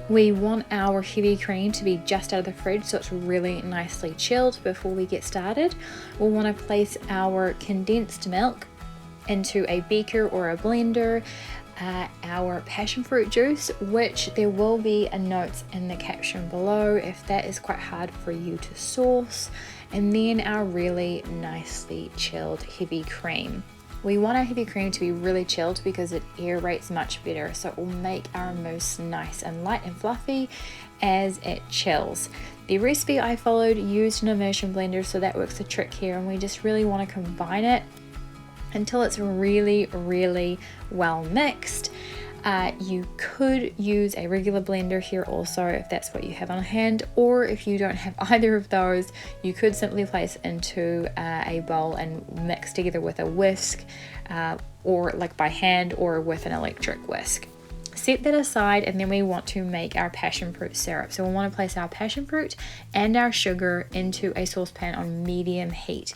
We want our heavy cream to be just out of the fridge so it's really nicely chilled before we get started. We'll want to place our condensed milk into a beaker or a blender, our passion fruit juice, which there will be a note in the caption below if that is quite hard for you to source, and then our really nicely chilled heavy cream. We want our heavy cream to be really chilled because it aerates much better, so it will make our mousse nice and light and fluffy as it chills. The recipe I followed used an immersion blender, so that works the trick here, and we just really want to combine it until it's really well mixed. You could use a regular blender here also if that's what you have on hand, or if you don't have either of those, you could simply place into a bowl and mix together with a whisk, or like by hand or with an electric whisk. Set that aside, and then we want to make our passion fruit syrup. So we want to place our passion fruit and our sugar into a saucepan on medium heat.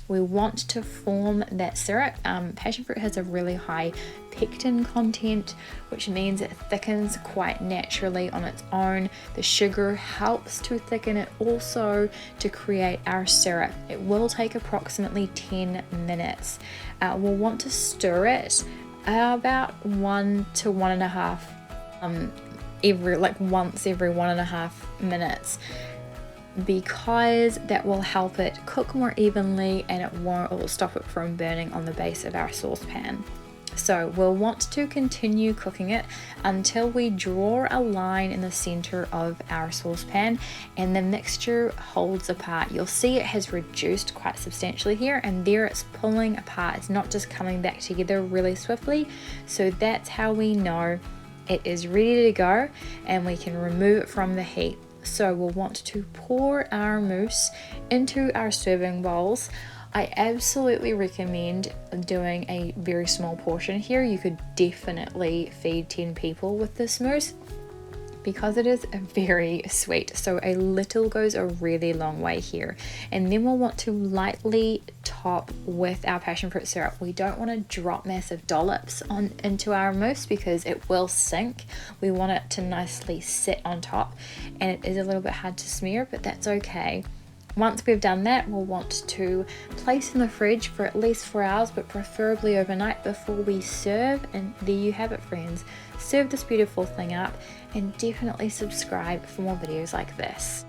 We want to form that syrup. Passion fruit has a really high pectin content, which means it thickens quite naturally on its own. The sugar helps to thicken it also to create our syrup. It will take approximately 10 minutes. We'll want to stir it about 1 to 1.5 once every 1.5 minutes, because that will help it cook more evenly and it will stop it from burning on the base of our saucepan. So we'll want to continue cooking it until we draw a line in the center of our saucepan and the mixture holds apart. You'll see it has reduced quite substantially here, and there it's pulling apart. It's not just coming back together really swiftly. So that's how we know it is ready to go and we can remove it from the heat. So we'll want to pour our mousse into our serving bowls. I absolutely recommend doing a very small portion here. You could definitely feed 10 people with this mousse because it is very sweet. So a little goes a really long way here. And then we'll want to lightly top with our passion fruit syrup. We don't want to drop massive dollops into our mousse because it will sink. We want it to nicely sit on top, and it is a little bit hard to smear, but that's okay. Once we've done that, we'll want to place in the fridge for at least 4 hours, but preferably overnight before we serve. And there you have it, friends. Serve this beautiful thing up, and definitely subscribe for more videos like this.